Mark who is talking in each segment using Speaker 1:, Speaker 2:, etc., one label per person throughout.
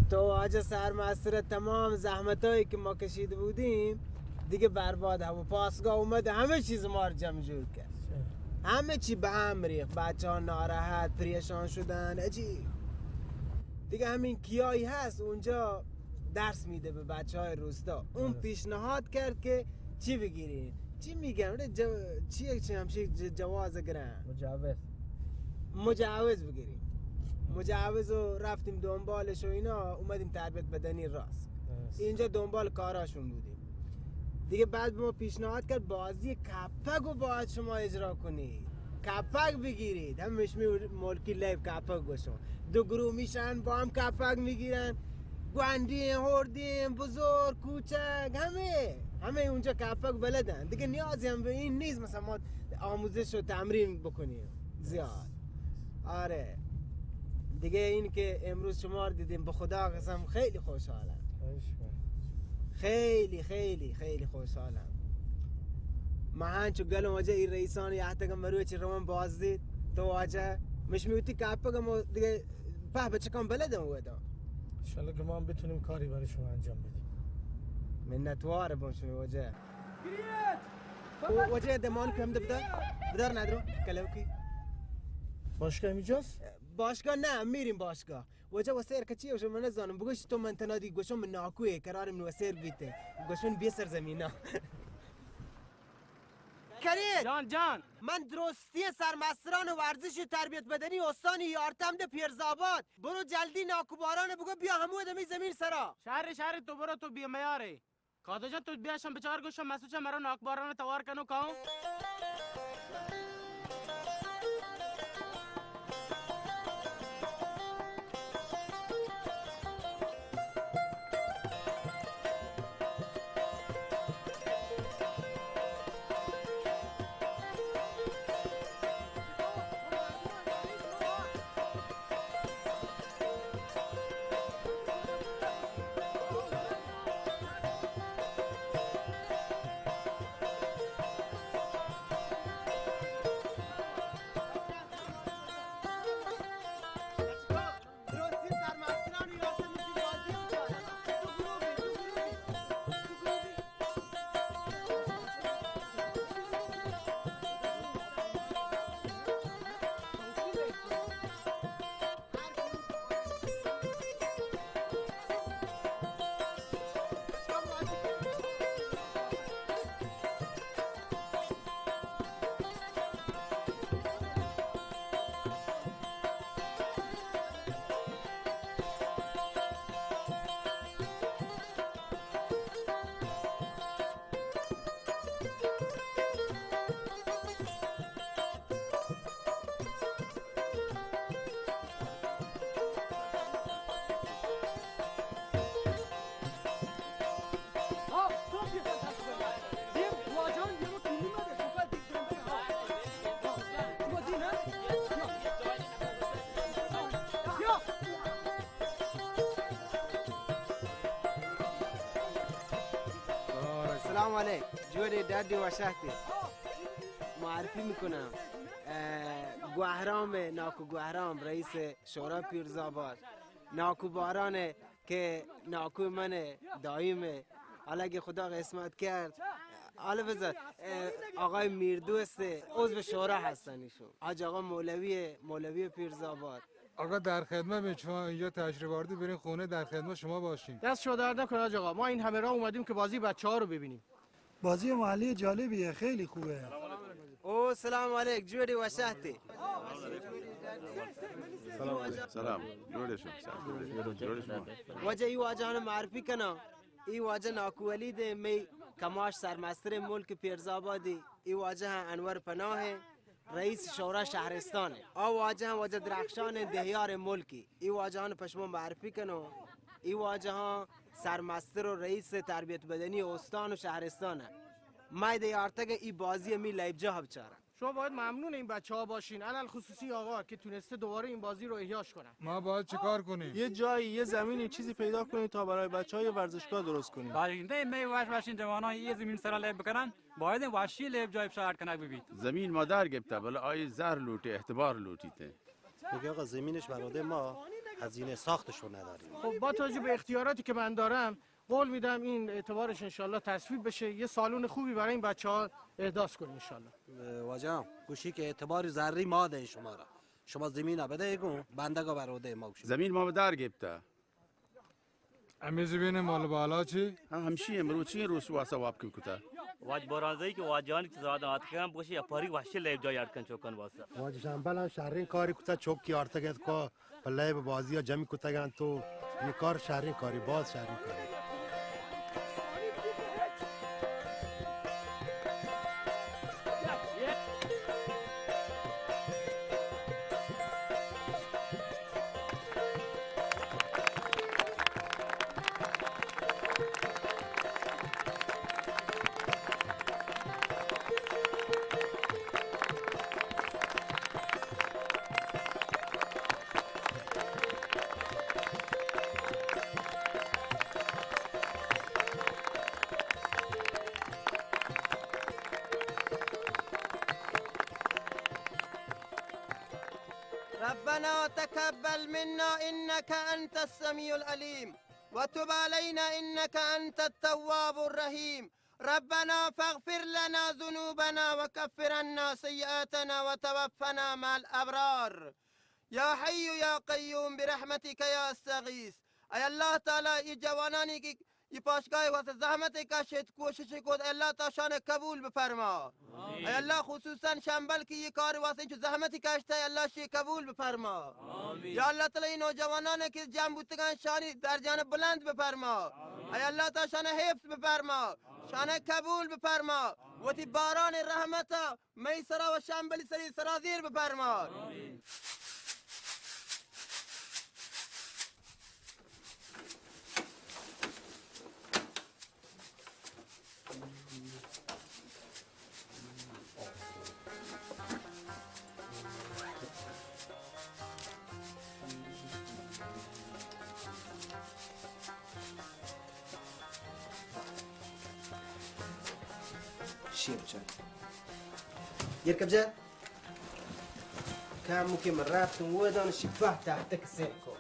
Speaker 1: تو آج سرمستر تمام زحمتایی که ما کشیده بودیم دیگه برباد هم و پاسگاه اومده همه چیز ما رو جمع جور کرد. همه چی به هم ریخت، بچه ها ناراحت پریشان شدن. عجیب دیگه همین کیایی هست اونجا درس میده به بچه های روستا. اون پیشنهاد کرد که چی بگیرین؟ چی میگن؟ چی همشه جواز گرن؟ مجوز بگیریم. مجوز رو رفتیم دنبالش و اینا اومدیم تربیت بدنی راست. اینجا دنبال کاراشون بودیم دیگه. بعد به ما پیشنهاد کرد بازی کپک رو باید شما اجرا کنید، کپک بگیرید. هم مشمی ملکی لیف کپک گوشون دو گروه میشن با هم کپک میگیرن، گوندی هردی بزرگ کوچک همه اونجا کپک بلدن دیگه. نیازی هم به این نیست مثلا ما آموزش و تمرین بکنیم زیاد. آره دیگه این که امروز شما رو دیدیم به خدا قسم خیلی خوشحالم، خیلی خیلی خیلی خوشحالم. من چو گلم واجه این رئیسان یحتگم مروی چی روان باز دید تو واجه مش میوتی کپگم دیگه په بچکم بلدم ودا.
Speaker 2: انشالله که ما هم بتونیم کاری برای شما انجام بدیم.
Speaker 1: منتواره باشم واجه واجه دمان که هم بدار ندارو کلوکی
Speaker 2: باشگاه اینجاست؟
Speaker 1: باشگاه نه میریم باشگاه. وجه وسیر کچی وش من نزانم بگوش تو من تنادی گوشم من ناکوه قرار من وسیر بیته گوشون بیسر زمینا. کرید
Speaker 3: جان
Speaker 1: من درستی سرمستران ورزش و تربیت بدنی استان یارتمد پیرزاباد. برو جلدی ناکوباران بگو بیا همو دمی زمین سرا.
Speaker 3: شهر تو برو تو بیا میاره کادو جان تو بیاشم بچار گوشم مسوچه مرا ناکباران توار کنو کام.
Speaker 1: سلام علیک جوری دادی و شهتی معرفی میکنم. گوهرام ناکو گوهرام رئیس شورای پیرزاباد. ناکو بارانه که ناکو من دایمه. حالا اگه خدا قسمت کرد حالا بذار آقای میردوست عضو شورا هستن ایشون. حاج آقا مولوی پیرزاباد.
Speaker 4: آقا در خدمت شما اینجا تشریف آوردید برین خونه در خدمت شما باشیم.
Speaker 3: دست شما درد نکنه حاج آقا ما این همه راه اومدیم که بازی بچه‌ها رو ببینیم.
Speaker 2: بازی محلی جالبیه خیلی خوبه.
Speaker 1: او سلام علیک جوری و شهتی.
Speaker 5: سلام جوړ شو
Speaker 1: واجه ای واجه معرفی کنم. ای واجه ناکو ولید می کماش سرمستر ملک پیرزابادی. ای واجه انور پناه رئیس شورا شهرستانه. آ واجه درخشان دهیار ملکی. ای واجه پشما معرفی کنم. ای واجه سرمستر و رئیس تربیت بدنی استان و شهرستانه. مایده یارتگه ای بازی می لیبجا ها بچاره.
Speaker 3: شما باید ممنون این بچه‌ها باشین علل خصوصی آقا که تونسته دوباره این بازی رو احیاش کنن.
Speaker 4: ما باید چیکار کنیم؟
Speaker 6: یه جایی یه زمینی چیزی پیدا کنید تا برای بچه‌ها یه ورزشگاه درست کنید.
Speaker 7: آینده می واشین جوانان یه زمین سر لعب بکنن باید واشی لعب جای شهر کنک ببید.
Speaker 5: زمین مادر گفته ولی آی زهر لوٹه اعتبار لوٹیته.
Speaker 8: میگه آقا زمینش برای ما هزینه ساختش رو نداریم.
Speaker 2: خب با توجه به اختیاراتی که من دارم قول میدم این اعتبارش انشالله تصویب بشه، یه سالن خوبی برای این بچه‌ها احداث کنیم انشالله.
Speaker 8: واجم گوشی که اعتبار زری ماده شما را. شما زمین بده ایگون بندگا بروده ما گوشی.
Speaker 5: زمین ما به در گبته.
Speaker 4: امیزی بین مال بالا چی؟
Speaker 5: همشی امروز چی روز واسه واب کی کتا؟
Speaker 9: واج برانزایی که واجانی که زاده آت کم باشی یا پاری وحشی لیب جای یارکن چوکن واسه.
Speaker 10: واج شنبلا شهرین کاری کتا چوک کی آرتگت کو پله به بازی یا جمعی کتا گن تو یه کار شهرین کاری باز شهرین کاری.
Speaker 11: ربنا تقبل منا إنك أنت السميع العليم وتب علينا إنك أنت التواب الرحيم ربنا فاغفر لنا ذنوبنا وكفر عنا سيئاتنا وتوفنا مع الأبرار يا حي يا قيوم برحمتك يا استغيث أي الله تعالى ये जवानानी की ये पाशगाह वास्ते ज़हमत का शेत कोशिश को अल्लाह ताशान कबूल बफरमा अय अल्लाह खुसूसन शंबल की ये कार वास्ते जो ज़हमत का है अल्लाह शे कबूल बफरमा या अल्लाह ताला इन नौजवानों की जान बुतगान शानी दर्जान बुलंद बफरमा अय अल्लाह ताशान हिफ्ज़ बफरमा शान कबूल बफरमा वती बारान रहमत मैसरा व शंबल सरी सराजीर बफरमा
Speaker 1: شيرجان يركب جد كان ممكن مرات ودان الشباه تحتك سيكو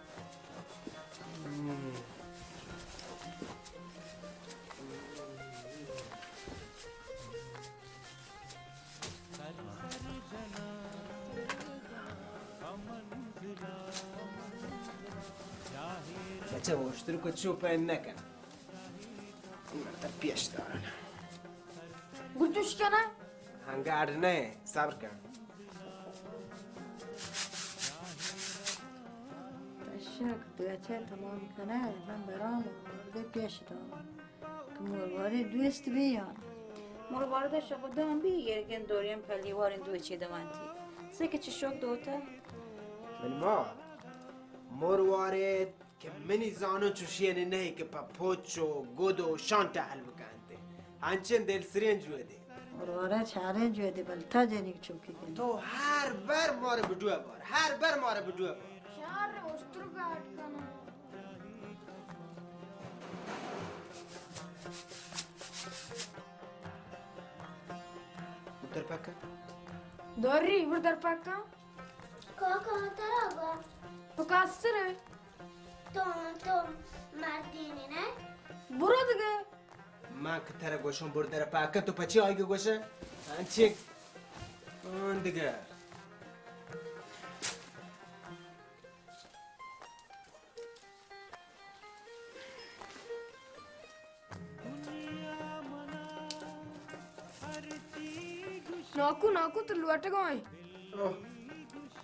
Speaker 1: بچه واشترو که تشوفه نکن مرتب پیش دارن
Speaker 12: گلتوش کنه؟
Speaker 1: هنگار نه صبر کن
Speaker 12: تشک بچه تمام کنه من برام ورده پیش دارم که مرواره دوست بیان مرواره شخدان بیگرگن دوریم پلیوارین دوی چی دوانتی سکه چی شک دوتا؟
Speaker 1: من ما مرواره که منی زانو چوشیه نه که پا پوچو گودو شانت حل بکنده هنچین دل سرین جوده
Speaker 12: مرواره چاره جوده بل تا جنیک چوکی کنی
Speaker 1: تو هر بر ماره بدوه بار هر بر ماره بدوه بار
Speaker 12: شهر استرو گاٹ کنه
Speaker 1: در پکه
Speaker 12: داری بر در پکه
Speaker 13: کاکا ترابا
Speaker 12: تو کسره
Speaker 13: تو مردینی نه
Speaker 12: برو دیگه
Speaker 1: من که تره گوشم بر در پکه تو پچی آیگه گوشه هنچی اون دیگه
Speaker 12: नाकू तो लुट गए
Speaker 1: ओह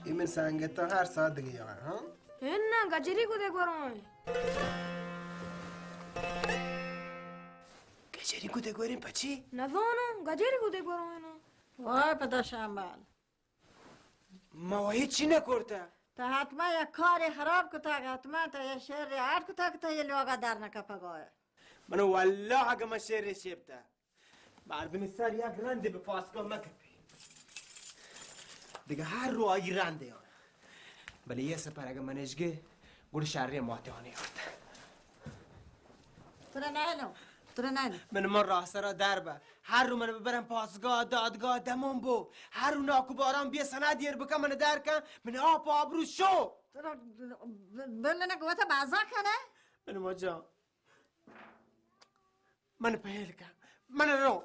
Speaker 1: ये मैं सांगे तो हर साथ गया हाँ
Speaker 12: है ना गजरी को देखो रहा है
Speaker 1: गजरी को देखो रही पची
Speaker 12: ना गजरी को देखो रहा है ना
Speaker 14: وای پدا شنبال
Speaker 1: ما وحید چی نکرده
Speaker 14: تا حتما یک کار خراب کتا حتما تا یک شهر عاد کتا که تا یه لوگا در نکپگاه
Speaker 1: من والله اگه ما شهر شیبته مردمی سر یک رنده به پاسگاه مکپی دیگه هر رو آگی رنده یان بله یه سپر اگه منشگه گوڑ شهری ماتهانه یارده
Speaker 14: تو را نهلو تو ندی
Speaker 1: من راه سرا دربه هر رو من ببرم پاسگاه دادگاه دمون بو هر رو ناکو باران بیا سند دیر بکن من در کن من آب آبرو شو
Speaker 14: تو را بلنه قوت بازا کنه
Speaker 1: من مجا من پهل کن من رو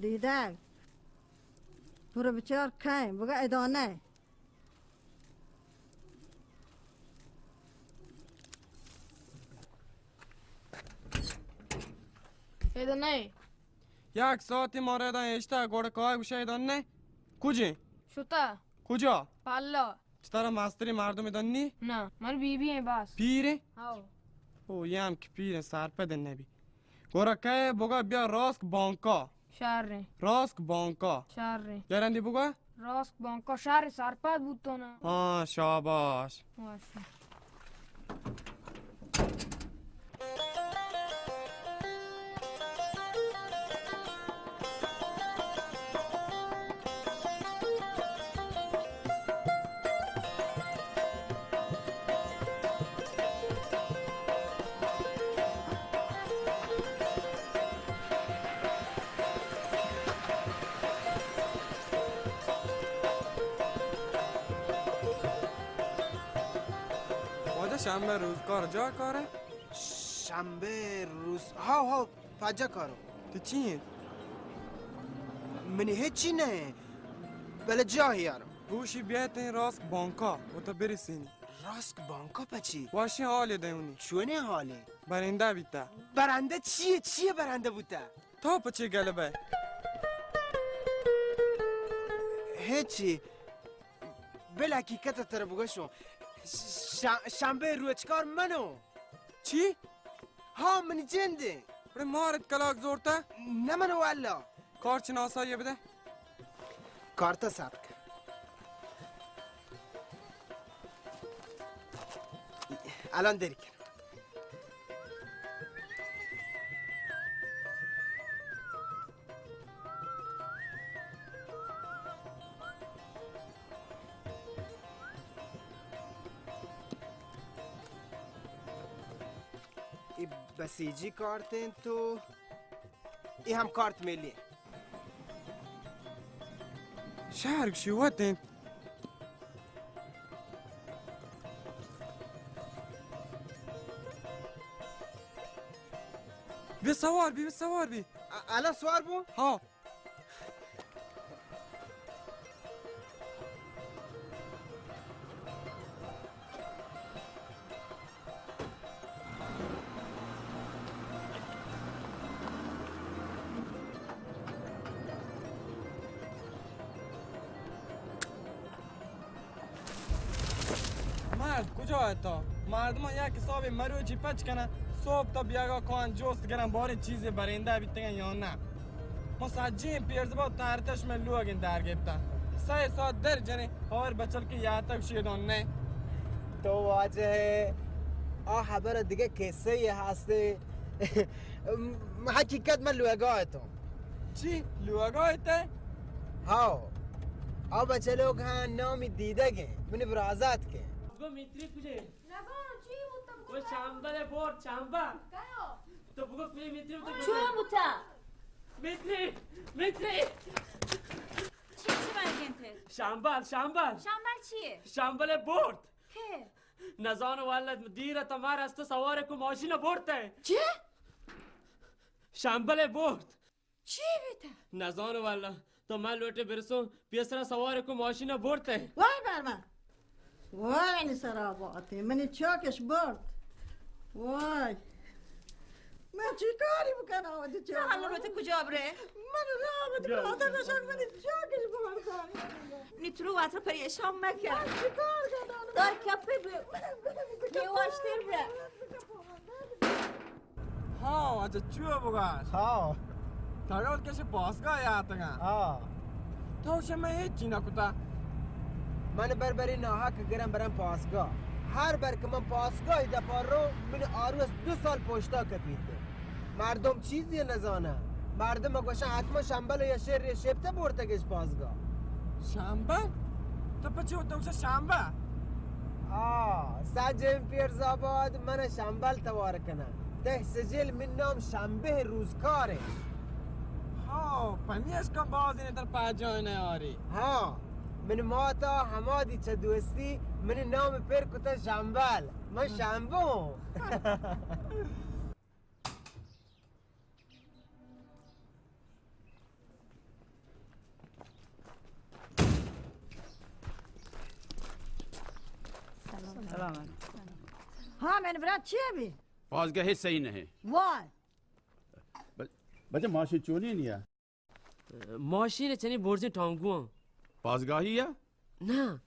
Speaker 14: دیدن تو رو بچار کن بگه ادانه
Speaker 15: ادانه
Speaker 16: یک ساعتی ما را اشته گوڑه که گوشه ایدان کجی؟
Speaker 15: شوتا
Speaker 16: کجا؟
Speaker 15: پالا
Speaker 16: چطور مستری مردم ایدان
Speaker 15: نه من بیبی بس
Speaker 16: پیره؟
Speaker 15: هاو
Speaker 16: او یه هم که پیره سرپده نبی گوڑه که بگا بیا راسک بانکا
Speaker 15: شهر
Speaker 16: راسک بانکا
Speaker 15: شهر
Speaker 16: گرندی بگا؟
Speaker 15: راست بانکا شهر سرپد بود تو نه
Speaker 16: شاباش
Speaker 15: باشه
Speaker 16: شنبه روز کار جا کاره؟
Speaker 1: شنبه روز ها فجا کارو
Speaker 16: تو چیه؟
Speaker 1: منی هیچی نه بله جایی یارو
Speaker 16: گوشی بیایت این راسک بانکا و تا برسینی
Speaker 1: راسک بانکا پچی؟
Speaker 16: واشی حالی دیونی
Speaker 1: چونه حالی؟
Speaker 16: برنده بیتا
Speaker 1: برنده چیه برنده بوده؟
Speaker 16: تا پچی گلبه؟
Speaker 1: هیچی بله حقیقت تر بگوشم شنبه روی چکار منو
Speaker 16: چی؟
Speaker 1: ها منی جنده
Speaker 16: بره مارت کلاک زورته؟
Speaker 1: نه منو والا
Speaker 16: کار چه ناساییه بده؟
Speaker 1: کارتا ثبت کن الان داری کن ای بسیجی کارتین تو ای هم کارت ملی
Speaker 16: شهرک شیواتین بی سوار بی
Speaker 1: الان سوار بو؟
Speaker 16: ها مرد کجا تا مردم یک حساب مروچی پچ کنه صبح تا بیاگا کان جوست گرم بار چیزی برنده بیتگن یا نه مسجین پیرز با تارتش من لوگن در گبتا 3 ساعت در جنه اور بچل که یا تک شیدون نه
Speaker 1: تو واجه خبر دیگه کیسه هسته حقیقت من لوگایتم
Speaker 16: چی؟ لوگایته؟
Speaker 1: ها بچه لوگ ها نامی دیده گه منی برازت که
Speaker 3: گو میتری کجه؟
Speaker 15: نگاه چی بود
Speaker 3: گو چنبه برد چنبه تو بگو کجه میتری بود
Speaker 15: چون بوده؟
Speaker 3: میتری
Speaker 15: چی برگنته؟
Speaker 3: شنبل
Speaker 15: شنبل چیه؟
Speaker 3: شنبل برد
Speaker 15: که؟
Speaker 3: نزان والد دیره تمار است سوار کو ماشین برده
Speaker 15: چی؟
Speaker 3: شنبل برد
Speaker 15: چی بیته؟
Speaker 3: نزان والد تو من لوٹے برسوں پیسرا سوار کو ماشین برده
Speaker 14: وای بر من وای این سراباتی منی چاکش برد وای من چی کاری بکنم آمده چاک
Speaker 15: حالا رو کجا بره؟
Speaker 14: من را آمده برادر بشم منی چاکش برد
Speaker 15: نیترو واتر پریشان مکن
Speaker 14: من چی کار کنم
Speaker 15: دار کپی میواشتر بره
Speaker 16: ها اجا چوه بگاش
Speaker 1: ها
Speaker 16: تاگل کش پاسگاه یاتگن تو شما هیچی نکتا
Speaker 1: من بربری ناها که گرم برم پاسگاه هر بر که من پاسگاهی دپار رو من آروز 2 سال پشتا کپیده مردم چیزی نزانه. مردم گوشن حتما شنبل یا شهر شبته برتگش پازگاه.
Speaker 16: شنبه؟ تو پچه تو شنبه؟
Speaker 1: سجن پیرزاباد من شنبل توار کنم. ده سجل من نام شنبه روزکارش.
Speaker 16: پنیش که بازی نیتر پاجای نیاری.
Speaker 1: من ما تا همادی چه دوستی من نام پیر کتا شنبل. من شنبه.
Speaker 12: سلام. ها من برات چیه بی؟
Speaker 5: پازگاه صحیح نه.
Speaker 12: وای.
Speaker 5: بچه ماشین چونی نیا؟
Speaker 3: ماشین چنین برزین تانگوان.
Speaker 5: پازگاهیه؟
Speaker 3: نه.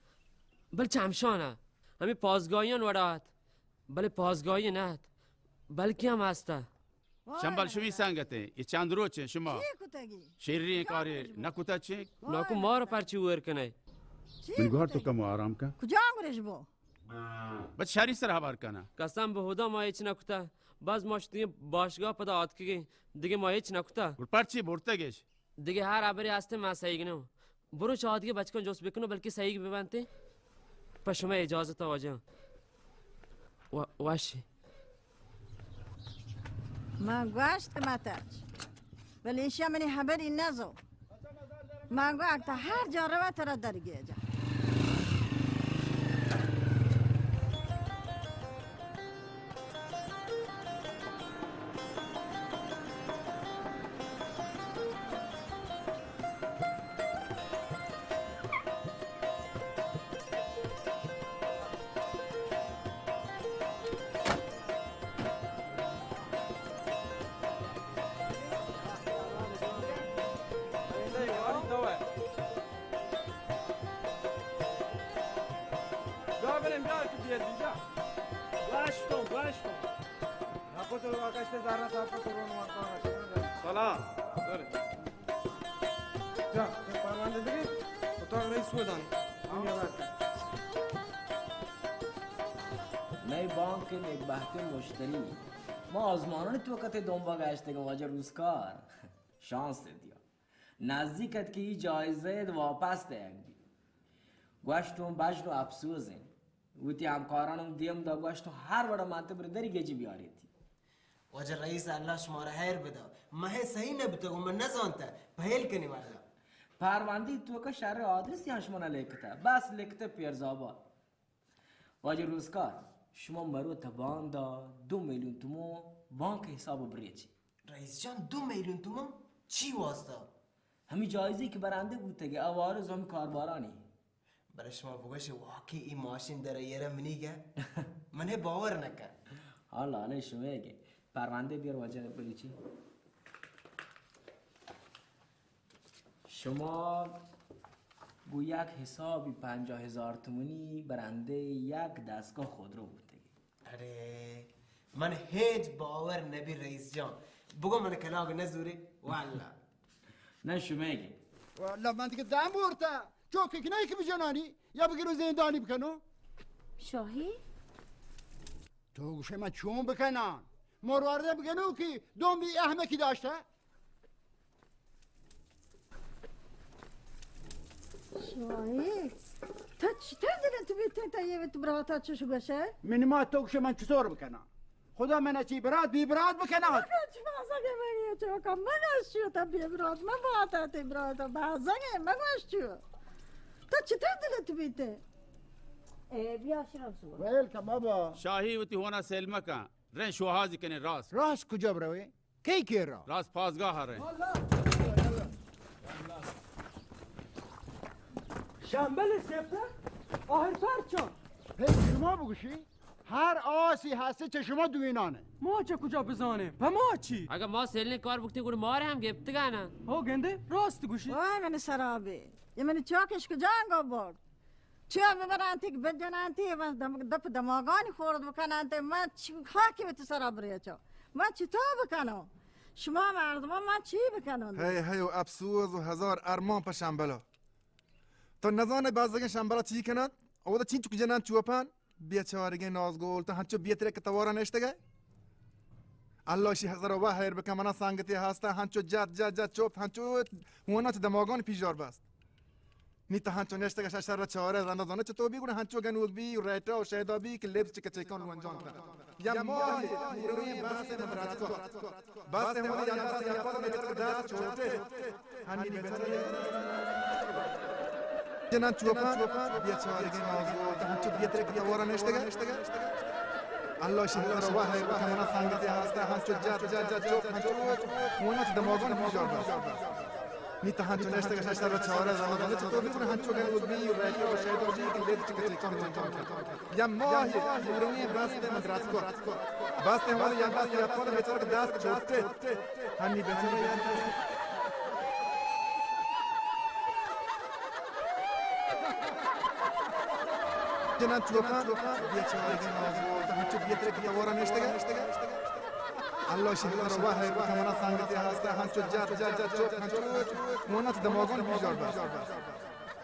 Speaker 3: بل چمشانه. همین پازگاهیان ورات. بله پازگاهی نه. بلکه هم هسته.
Speaker 5: شنبل شوی سنگته. یه چند روچه شما.
Speaker 12: چی کتگی؟
Speaker 5: شیرین کاری نکوتا چه؟
Speaker 3: ناکو مارو پرچی ور کنه.
Speaker 5: من تو کم آرام کن.
Speaker 12: کجا انگرش بو؟
Speaker 5: بچه شهری سر خبر کنه.
Speaker 3: قسم به خدا ما هیچ نکوتا. باز ماش دیگه باشگاه پدا آت که دیگه ما هیچ نکوتا.
Speaker 5: پرچی برتگش.
Speaker 3: دیگه هر عبری هسته من صحیح نم. برو چهادگی بچکن جوست بکنو بلکه صحیح ببنده. پس شما اجازه تا واجه. واشی.
Speaker 12: من گوشت متاج. ولی ایشیا منی خبری نزو. من گوشت هر جا رو تر درگیه جا.
Speaker 16: سلام. جا پرونده دیگه اتاق رئیس بودن.
Speaker 17: نی بانک نگبهت مشتری ما آزمانان تو وقت دنبال گشته که واجه روزکار شانس دیا نزدیکت که این جایزه واپس دیگ بی گوشتون بجن و افسوزین ویتی همکارانم دیم دا گوشتون هر وڑا مانته برداری گجی بیاریتی
Speaker 1: واجه رئیس الله شما را خیر بده مه صحیح نبتگو من نزانته پهل کنی والا
Speaker 17: پروندی تو که شهر آدرس یانش منا لیکته بس لیکته پیرزاباد واجه روزکار شما مرو تبان دا 2 میلیون تومو بانک حساب بریچی
Speaker 1: رئیس جان 2 میلیون تومن چی واسطه؟
Speaker 17: همین جایزی که برنده بوده که اوارز هم کاربارانی
Speaker 1: برای شما بگوش واقعی این ماشین در یه منیگه منه باور نکن
Speaker 17: حالا شما اگه پرونده بیار واجه بریچی شما گو یک حسابی 50,000 تومانی برنده یک دستگاه خودرو بوده
Speaker 1: اره من هیچ باور نبی رئیس جان بگو من کلاغ نزوری والا
Speaker 17: نه شما اگه
Speaker 18: والا من دیگه دم برده چوکی که نه که بجنانی یا بگیرو زندانی بکنو
Speaker 15: شاهی؟
Speaker 18: تو گوشه من چون بکنن مروارده بکنو که دومی احمکی داشته
Speaker 14: شاهی تا چطور دلن تو بیتن تا یه تو براتا چشو بشه؟
Speaker 18: من ما تو گوشه من چطور بکنم خدا من چی برات بی برات بکنم
Speaker 14: چی بازنگه منی تو کم من از چیو تا بی برات من باتا تی براتا بازنگه من از چیو تا چطور دلن تو بیتن؟ بیا شرم سو
Speaker 18: ویلکم بابا
Speaker 5: شاهی وتی هونا سلمه کن رن شوهازی کنه راست
Speaker 18: راست کجا بروی؟ کی راست؟
Speaker 5: راست پازگاه هره
Speaker 16: شنبل سفته؟ آهر پرچان
Speaker 18: هی شما بگوشی؟ هر آسی هسته چه شما دوینانه
Speaker 16: ما چه کجا بزانه؟ و ما چی؟
Speaker 3: اگه ما سیلنی کار بکتی گوڑ ماره هم گفته گانه
Speaker 16: ها گنده؟ راست گوشی؟
Speaker 14: وای من سرابی یه من چاکش کجا انگا برد چه ببرن تیک بجنن تی و دپ دماغانی خورد بکنن تی من چی خاکی به تو سراب ریچو من چی تا بکنم شما مردم من چی بکنم
Speaker 19: هی و افسوس و هزار ارمان پا شنبلا تو نزانه بازدگه شنبلا چی کند؟ او دا چین چک جنان چوپن بیچارگه نازگول تو هنچو بیتره که توارا نشتگه؟ الله شي هزار و هر بکم انا سانگتی هستا هنچو جد چوب هنچو هونات دماغان پیجار بست نیت هنچو نشته گشت شر چهاره زنده چطور بیگونه هنچو گنوز بی و ریتا و شهدا بی که لبس چک چکان وانجان یا ماه روی بس مدرات کو بس مودی یا بس یا پاد میتر دست چوبته هنی بهتره جنان چوبان بیچارگی موضوع هنچو بیتره که دوباره نشته الله شهر و واه و کمانا سانگتی هستا هنچو جد چوب هنچو مونات دماغان پیجار بست نیت هنچو نشته گشت شر چهاره زنده چطور بیگونه هنچو گنوز بی و ریتا و شهدا بی که لبس چک چکان وانجان یا ماه روی بس مدرات کو بس مودی یا بس یا پاد میتر دست چوبته هنی بهتره جنان چوبان بیچارگی موضوع هنچو بیتره که دوباره نشته الله شهر و واه و کمانا سانگتی هستا هنچو جد چوب هنچو مونات دماغان پیجار بست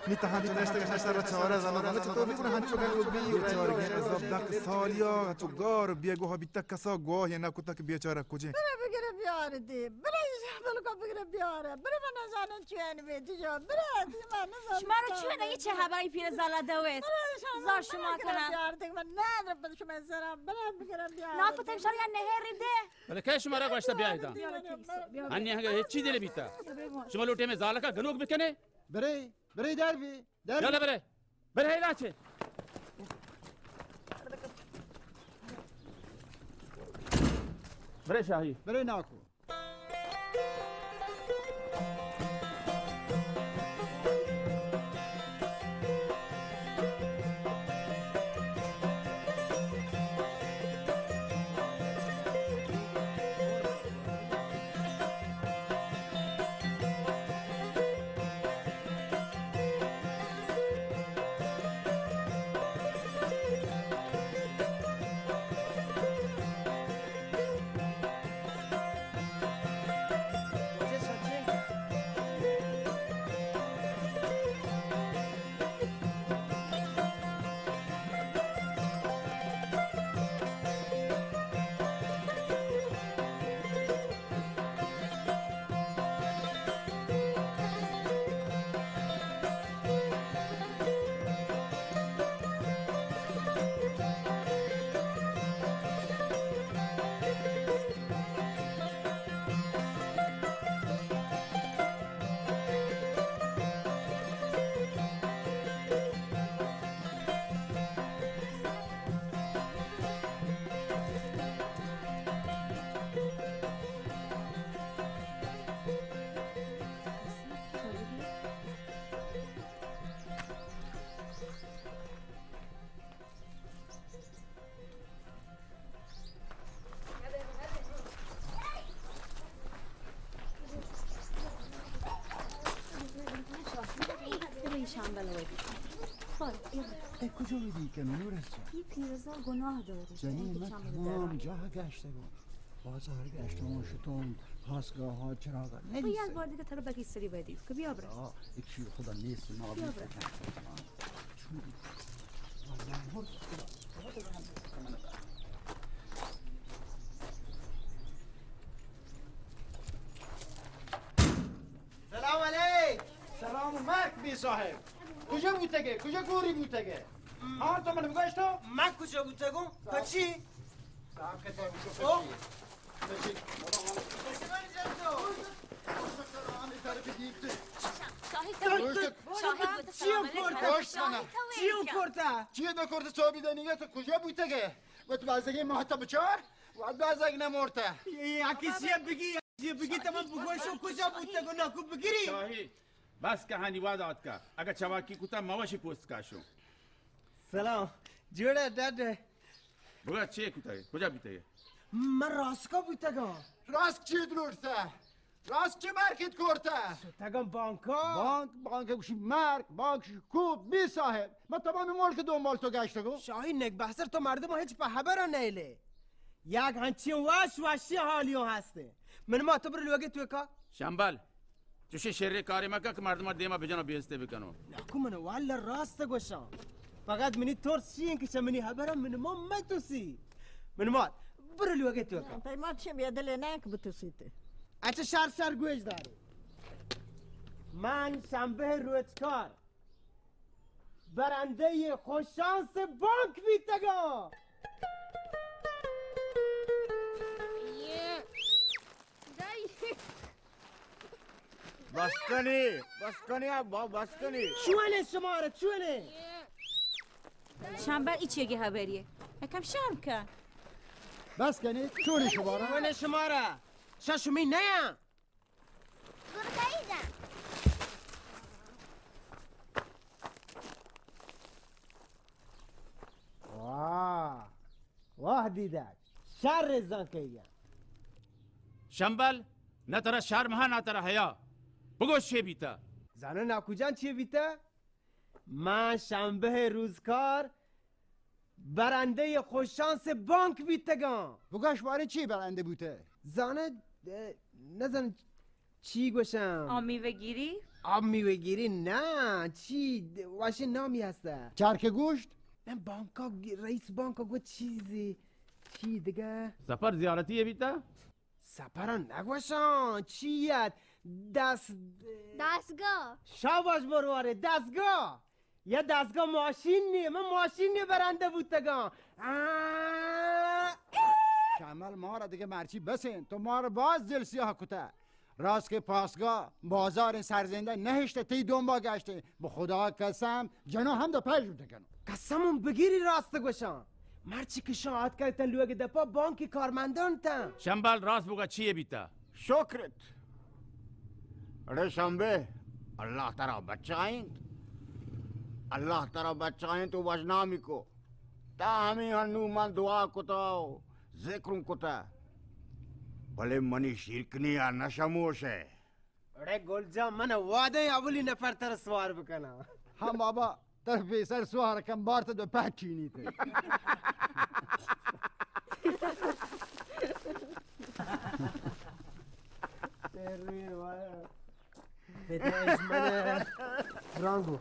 Speaker 19: نیت هنچو نشته گشت شر چهاره زنده چطور بیگونه هنچو گنوز بی و بیچارگی عذاب دک سالیا تو گار بیگوها بیتا کسا گواهی نکوتا که بیچاره کجه
Speaker 14: بره بگیره بیاره دی بره شامل کو بگیره بیاره بره من نزانم چی یعنی بیتی جا بره دی من نزانم
Speaker 15: شما رو چی بده یه چه هوایی پیر زلده وید زار شما کنم
Speaker 14: بیاره دیگه من ندارم بده شما زرم بره بگیره بیاره
Speaker 15: ناکو تمشار یا نهر ده
Speaker 5: بله که شما را گوشت بیایید هنی هنگه چی دل بیتا شما لوٹے میں زالکا گنوک بکنه
Speaker 18: بره دربی
Speaker 5: یالا بره هیلاچه بره شاهی
Speaker 18: بره ناکو کجا میدی که نورس
Speaker 15: این پیرزا گناه داره
Speaker 18: زنی من تمام جا گشته بود بازار گشتم و شتون پاسگاه ها چراغ
Speaker 15: تو یک بار دیگه ترا بگی سری بدی که بیا بره
Speaker 18: چی خدا نیست ما
Speaker 15: بیا بره
Speaker 1: سلام علیک
Speaker 18: سلام و مرک بی صاحب کجا بوتگه کجا گوری بوتگه ها تو من بگوش تو
Speaker 1: من کجا بوتگم تو چی
Speaker 18: صاحب که تو چیه نکرده تو بیدنیگه تو کجا بوتگه و تو بازدگی محتا بچار و بازدگ نمورته
Speaker 1: یکی چیه بگی تمام بگوشو کجا بوتگو نکو بگیری
Speaker 5: شاهی بس که هنی وادات که اگه چواکی کتا مواشی پوست کاشو
Speaker 1: سلام جوڑه داده
Speaker 5: بگو چیه کتا کجا بیته
Speaker 1: من راستکا بوتگم
Speaker 18: راست چی درورته راست چی مرکت کرده
Speaker 1: تگم بانکا
Speaker 18: بانک گوشی مرک بانک کوب بی صاحب من تمام ملک دنبال تو گشته گو
Speaker 1: شاهی نک بحثر تو مردم هیچ به خبر نیله یک هنچی واشی حالیو هسته من ما تو برلوگه توی که
Speaker 5: شنبل چوشه شر کاری مکه که مردم دیما بجانا بیسته بکنو
Speaker 1: نکو من والا راست گوشم فقط منی ترس چین که منی خبرم من ما متوسی من ما برو لوگه تو کن
Speaker 14: پای ما چیم یه دل نه که بتوسیته
Speaker 1: اچه شر گوش داری من شنبه روزکار برنده خوششانس بانک بیتگا
Speaker 20: بس کنی ابا بس کنی
Speaker 1: چونه شماره چونه
Speaker 15: شنبه ای چیه خبریه یکم شرم کن
Speaker 18: بس کنی چون شماره
Speaker 1: چونه شماره ششمی نه واه دیدک شر زن که
Speaker 5: شنبل نه ترا شرم ها نه ترا حیا بگو چه بیتا
Speaker 1: زنه ناکوجان چیه بیتا من شنبه روزکار برنده خوششانس بانک بیتگان
Speaker 18: بگوش باره چی برنده بوده
Speaker 1: زنه نزن چی گوشم
Speaker 15: آب میوه گیری؟
Speaker 1: آب میوه گیری نه چی واشه نامی هسته
Speaker 18: چرک گوشت
Speaker 1: من بانکا رئیس بانکا گو چیزی چی دیگه
Speaker 5: سفر زیارتیه بیتا
Speaker 1: سفر نگوشان چیت
Speaker 13: دستگاه
Speaker 1: شاباش برواره دستگاه یه دستگاه ماشین نیه من ماشین نیه برنده بودتگان
Speaker 18: کمال ما را دیگه مرچی بسین تو ما را باز دل سیاه کته راست که پاسگاه بازار سرزنده نهشته تی دنبا گشته به خدا قسم جنو هم دا پش بوده کنو
Speaker 1: قسمون بگیری راست گوشان مرچی که شاهد کردن لوگ دپا بانکی کارمندان تا
Speaker 5: شنبل راست بگو چیه بیتا
Speaker 20: شکرت شنبه الله ترا بچائیں اللہ ترا بچائیں تو وجنامی کو تا ہمیں ہنو من دعا کتا ذکروں کتا بھلے منی شرکنی یا نشموش ہے
Speaker 1: اڑے گل جا من واده اولی نفر تر سوار بکنا
Speaker 18: هم بابا طرف سر سوار کم بارت دو پچینی ته
Speaker 1: ترویر وایا بده من رانگو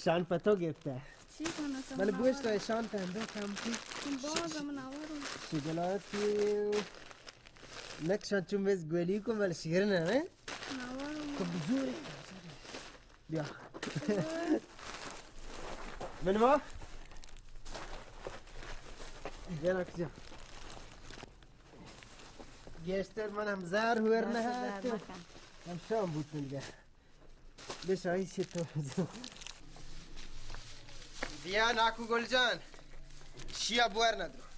Speaker 1: شان پتو گرفته
Speaker 13: چی کنه
Speaker 1: من گوشت را شان تنده کم کی
Speaker 13: بازم نوارم
Speaker 1: شکلاتی نکشان چون بز گولی کن ولی شیرنه نه
Speaker 13: نوارم
Speaker 1: خب بزوری بیا من ما گرک جا گشتر من هم زر هور نه هم شام بود نگه بشایی چی تو بیا ناکو گل جان شیا بوار ندارو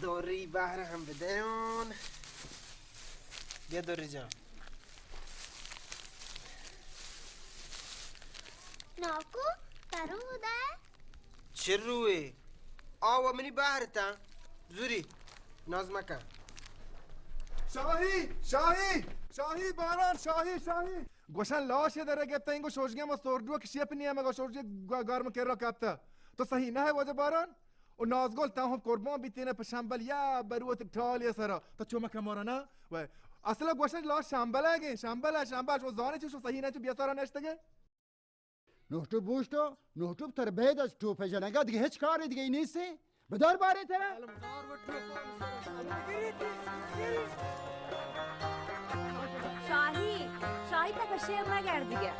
Speaker 1: دوری بحر هم بدهون بیا دوری جان
Speaker 13: ناکو ترو بوده
Speaker 1: چه روی آوا منی بحر تا زوری ناز مکن
Speaker 19: شاهی باران شاهی گوشن لاشه داره گفته اینگو شوشگه ما سردو کشیه پنیه مگا شوشگه گارم که را کبته تو صحیح نه واجه باران و نازگل تا هم قربان بیتینه په شنبل یا بروت تالی سرا تو چوما کمارا نه و اصلا گوشن لاش شنبل اگه شنبل شو زانه چشو صحیح نه چو بیاسارا نشتگه
Speaker 18: نوشتو بوشتو نوشتو تر بید از توپ جنگا دیگه هیچ کاری دیگه نیستی بدار باره تره
Speaker 15: شاهی تا شیر نگرد دیگه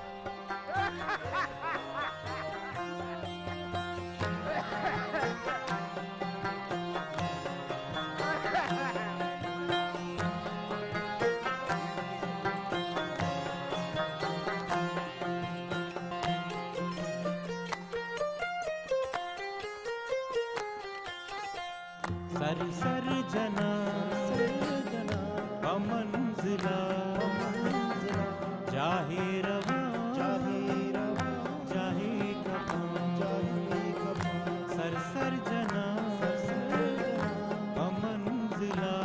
Speaker 21: सर जना मंजिला जाहे रवा जाहे कफा सर जना मंजिला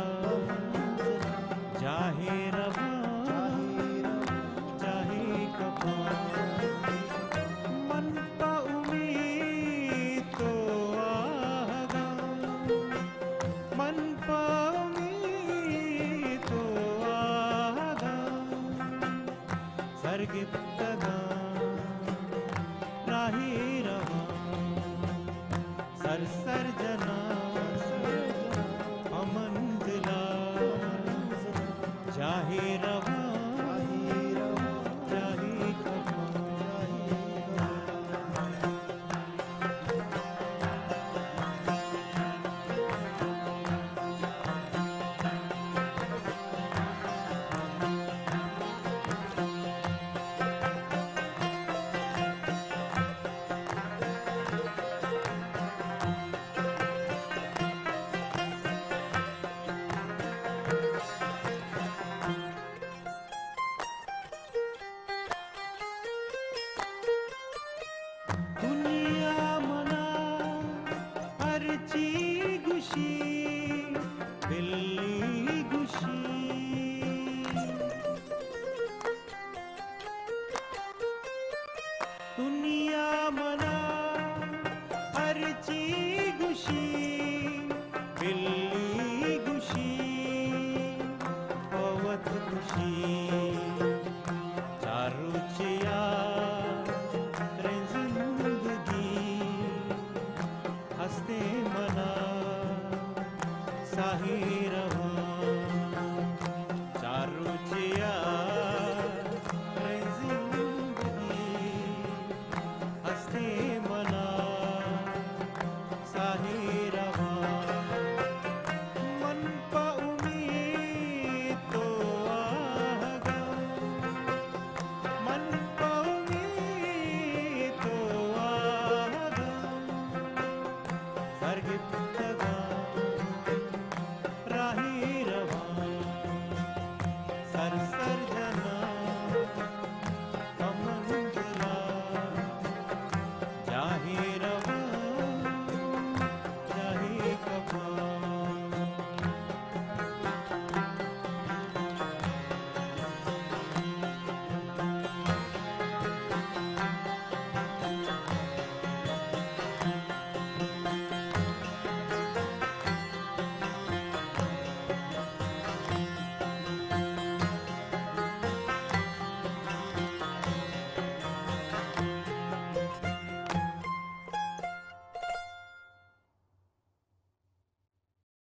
Speaker 21: जाहे रवा जाहे कफा मन का उम्मीद तो आगा मन पा उम्मीद तो आगा सरगिप्तगा राही रवा सर दुनिया मना हरची गुशी बिल्ली गुशी पवत गुशी चारुचिया रे जिंदगी हंसते मना साही